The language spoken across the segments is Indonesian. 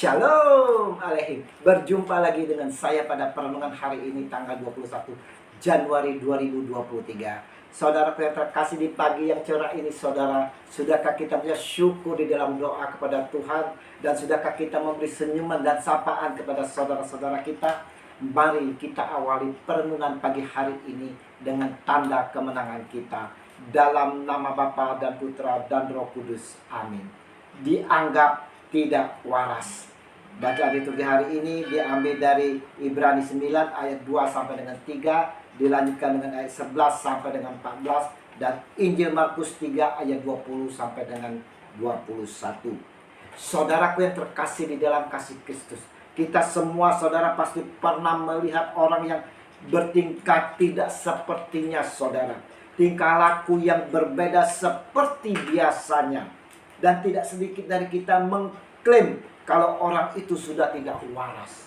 Shalom Aleihim. Berjumpa lagi dengan saya pada perenungan hari ini tanggal 21 Januari 2023. Saudaraku yang terkasih, di pagi yang cerah ini, saudara, sudahkah kita punya syukur di dalam doa kepada Tuhan? Dan sudahkah kita memberi senyuman dan sapaan kepada saudara-saudara kita? Mari kita awali perenungan pagi hari ini dengan tanda kemenangan kita. Dalam nama Bapa dan Putra dan Roh Kudus. Amin. Dianggap tidak waras. Bacaan liturgi hari ini diambil dari Ibrani 9 ayat 2 sampai dengan 3, dilanjutkan dengan ayat 11 sampai dengan 14, dan Injil Markus 3 ayat 20 sampai dengan 21. Saudaraku yang terkasih di dalam kasih Kristus, kita semua saudara pasti pernah melihat orang yang bertingkah tidak sepertinya saudara. Tingkah laku yang berbeda seperti biasanya. Dan tidak sedikit dari kita mengklaim kalau orang itu sudah tidak waras.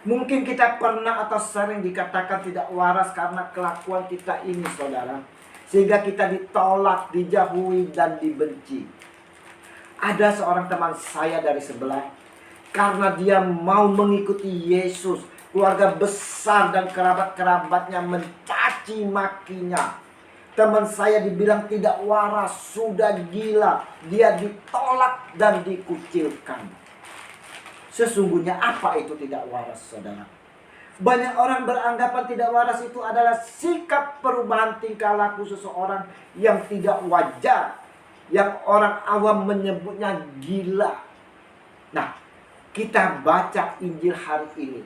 Mungkin kita pernah atau sering dikatakan tidak waras karena kelakuan kita ini saudara. Sehingga kita ditolak, dijauhi, dan dibenci. Ada seorang teman saya dari sebelah. Karena dia mau mengikuti Yesus, keluarga besar dan kerabat-kerabatnya mencaci makinya. Teman saya dibilang tidak waras, sudah gila. Dia ditolak dan dikucilkan. Sesungguhnya apa itu tidak waras, saudara? Banyak orang beranggapan tidak waras itu adalah sikap perubahan tingkah laku seseorang yang tidak wajar. Yang orang awam menyebutnya gila. Nah, kita baca Injil hari ini.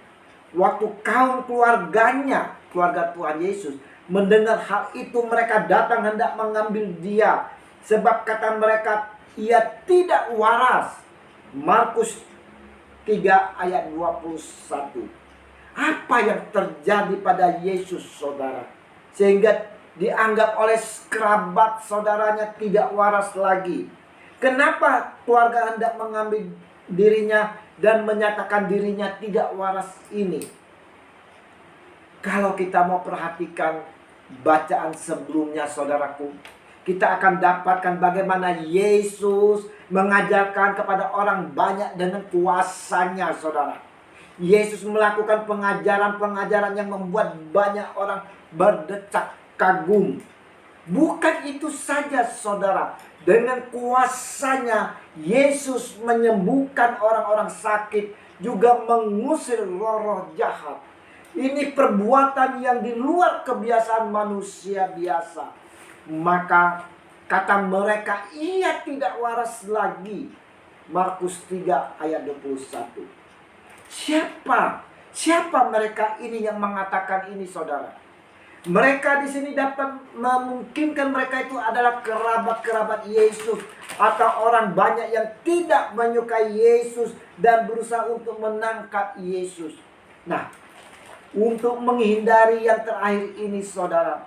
Waktu kaum keluarganya, keluarga Tuhan Yesus, mendengar hal itu, mereka datang hendak mengambil dia. Sebab kata mereka, ia tidak waras. Markus 3 ayat 21. Apa yang terjadi pada Yesus saudara? Sehingga dianggap oleh kerabat saudaranya tidak waras lagi. Kenapa keluarga hendak mengambil dirinya dan menyatakan dirinya tidak waras ini? Kalau kita mau perhatikan bacaan sebelumnya saudaraku, kita akan dapatkan bagaimana Yesus mengajarkan kepada orang banyak dengan kuasanya saudara. Yesus melakukan pengajaran-pengajaran yang membuat banyak orang berdecak kagum. Bukan itu saja saudara, dengan kuasanya Yesus menyembuhkan orang-orang sakit, juga mengusir roh-roh jahat. Ini perbuatan yang di luar kebiasaan manusia biasa. Maka kata mereka, ia tidak waras lagi. Markus 3 ayat 21. Siapa mereka ini yang mengatakan ini saudara? Mereka di sini dapat memungkinkan mereka itu adalah kerabat-kerabat Yesus atau orang banyak yang tidak menyukai Yesus dan berusaha untuk menangkap Yesus. Nah, untuk menghindari yang terakhir ini saudara,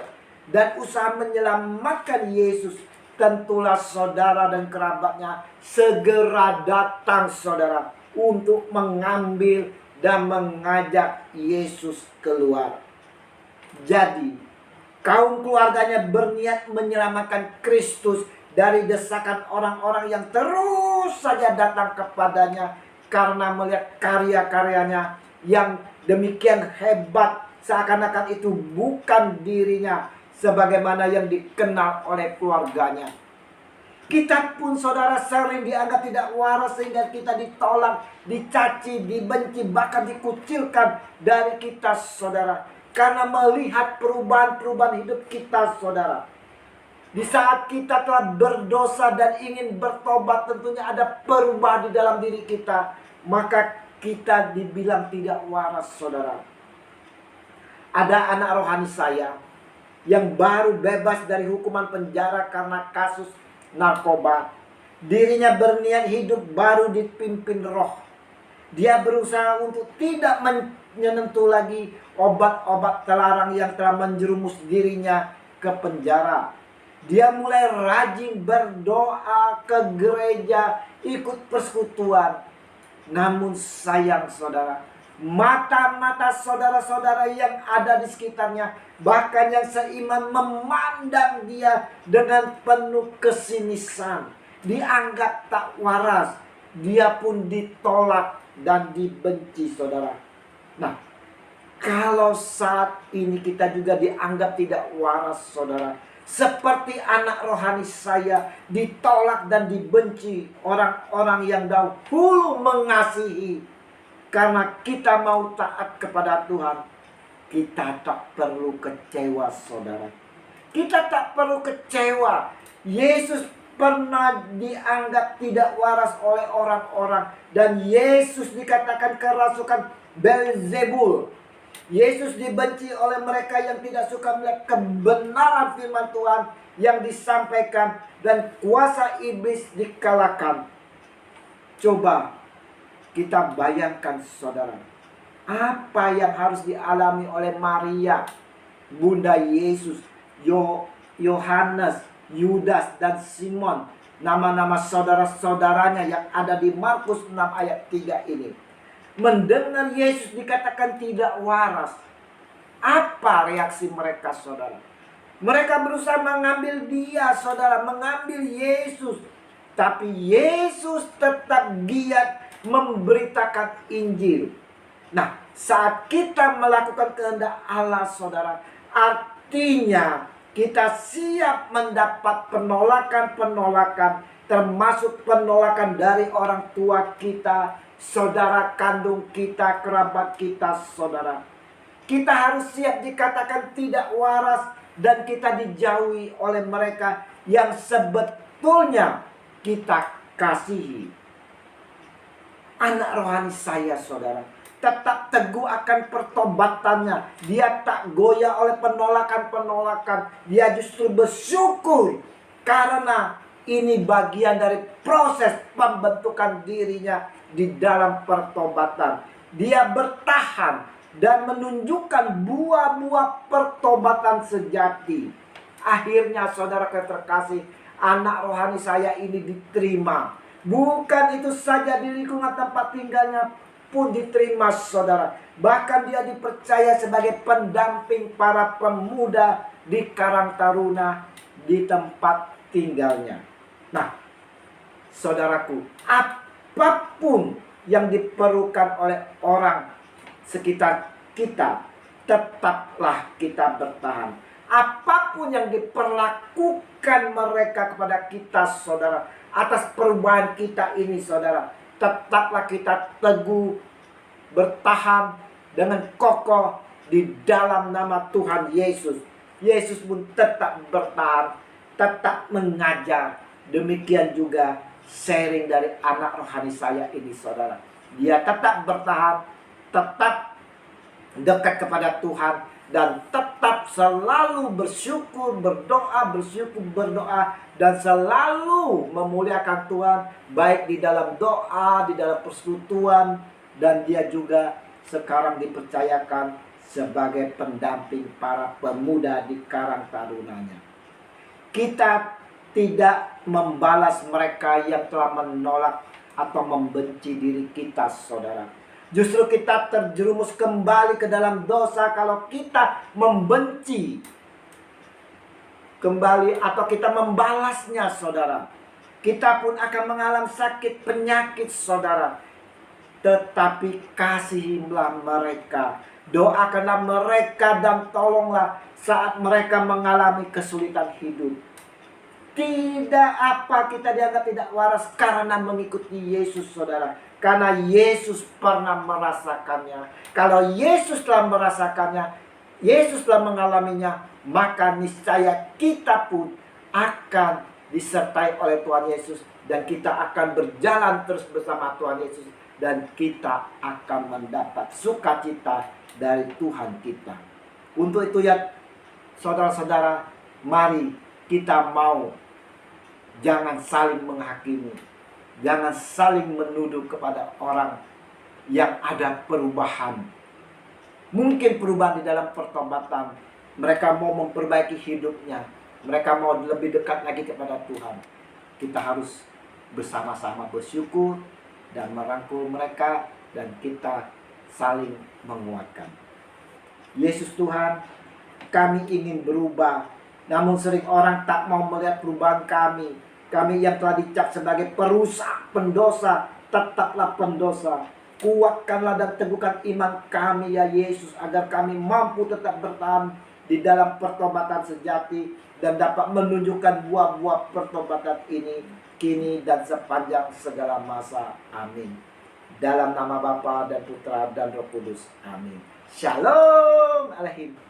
dan usaha menyelamatkan Yesus, tentulah saudara dan kerabatnya segera datang saudara untuk mengambil dan mengajak Yesus keluar. Jadi kaum keluarganya berniat menyelamatkan Kristus dari desakan orang-orang yang terus saja datang kepadanya karena melihat karya-karyanya yang demikian hebat, seakan-akan itu bukan dirinya sebagaimana yang dikenal oleh keluarganya. Kita pun saudara sering dianggap tidak waras sehingga kita ditolak, dicaci, dibenci, bahkan dikucilkan dari kita saudara. Karena melihat perubahan-perubahan hidup kita saudara. Di saat kita telah berdosa dan ingin bertobat, tentunya ada perubahan di dalam diri kita. Maka kita dibilang tidak waras saudara. Ada anak rohani saya yang baru bebas dari hukuman penjara karena kasus narkoba. Dirinya berniat hidup baru dipimpin roh. Dia berusaha untuk tidak menyentuh lagi obat-obat terlarang yang telah menjerumus dirinya ke penjara. Dia mulai rajin berdoa, ke gereja, ikut persekutuan. Namun sayang saudara, mata-mata saudara-saudara yang ada di sekitarnya, bahkan yang seiman, memandang dia dengan penuh kesinisan. Dianggap tak waras. Dia pun ditolak dan dibenci, saudara. Nah, kalau saat ini kita juga dianggap tidak waras, saudara, seperti anak rohani saya ditolak dan dibenci orang-orang yang dahulu mengasihi, karena kita mau taat kepada Tuhan, kita tak perlu kecewa, saudara. Kita tak perlu kecewa. Yesus pernah dianggap tidak waras oleh orang-orang, dan Yesus dikatakan kerasukan Beelzebul. Yesus dibenci oleh mereka yang tidak suka melihat kebenaran firman Tuhan yang disampaikan, dan kuasa iblis dikalahkan. Coba kita bayangkan, saudara, apa yang harus dialami oleh Maria, Bunda Yesus, Yohanes, Yudas, dan Simon, nama-nama saudara-saudaranya yang ada di Markus 6 ayat 3 ini. Mendengar Yesus dikatakan tidak waras, apa reaksi mereka, saudara? Mereka berusaha mengambil dia, saudara, mengambil Yesus. Tapi Yesus tetap giat memberitakan Injil. Nah, saat kita melakukan kehendak Allah, saudara, artinya kita siap mendapat penolakan-penolakan, termasuk penolakan dari orang tua kita, saudara kandung kita, kerabat kita, saudara. Kita harus siap dikatakan tidak waras, dan kita dijauhi oleh mereka yang sebetulnya kita kasihi. Anak rohani saya, saudara, tetap teguh akan pertobatannya. Dia tak goyah oleh penolakan-penolakan. Dia justru bersyukur karena ini bagian dari proses pembentukan dirinya di dalam pertobatan. Dia bertahan dan menunjukkan buah-buah pertobatan sejati. Akhirnya, saudara terkasih, anak rohani saya ini diterima. Bukan itu saja, di lingkungan tempat tinggalnya pun diterima, saudara. Bahkan dia dipercaya sebagai pendamping para pemuda di Karang Taruna di tempat tinggalnya. Nah, saudaraku, apapun yang diperlukan oleh orang sekitar kita, tetaplah kita bertahan. Apapun yang diperlakukan mereka kepada kita, saudara, atas perubahan kita ini, saudara, tetaplah kita teguh bertahan dengan kokoh di dalam nama Tuhan Yesus. Yesus pun tetap bertahan, tetap mengajar. Demikian juga sharing dari anak rohani saya ini, saudara. Dia tetap bertahan, tetap dekat kepada Tuhan, dan tetap selalu bersyukur, berdoa, dan selalu memuliakan Tuhan, baik di dalam doa, di dalam persekutuan, dan dia juga sekarang dipercayakan sebagai pendamping para pemuda di Karang Tarunanya. Kita tidak membalas mereka yang telah menolak atau membenci diri kita, saudara. Justru kita terjerumus kembali ke dalam dosa kalau kita membenci kembali atau kita membalasnya, saudara. Kita pun akan mengalami sakit penyakit, saudara. Tetapi kasihilah mereka, doakanlah mereka, dan tolonglah saat mereka mengalami kesulitan hidup. Tidak apa kita dianggap tidak waras karena mengikuti Yesus, saudara. Karena Yesus pernah merasakannya. Kalau Yesus telah merasakannya, Yesus telah mengalaminya, maka niscaya kita pun akan disertai oleh Tuhan Yesus, dan kita akan berjalan terus bersama Tuhan Yesus, dan kita akan mendapat sukacita dari Tuhan kita. Untuk itu ya, saudara-saudara, mari kita mau jangan saling menghakimi, jangan saling menuduh kepada orang yang ada perubahan. Mungkin perubahan di dalam pertobatan, mereka mau memperbaiki hidupnya, mereka mau lebih dekat lagi kepada Tuhan. Kita harus bersama-sama bersyukur dan merangkul mereka, dan kita saling menguatkan. Yesus Tuhan, kami ingin berubah, namun sering orang tak mau melihat perubahan kami. Kami yang telah dicap sebagai perusak, pendosa, tetaplah pendosa. Kuatkanlah dan teguhkan iman kami ya Yesus, agar kami mampu tetap bertahan di dalam pertobatan sejati dan dapat menunjukkan buah-buah pertobatan ini kini dan sepanjang segala masa. Amin. Dalam nama Bapa dan Putra dan Roh Kudus. Amin. Shalom Alaikum.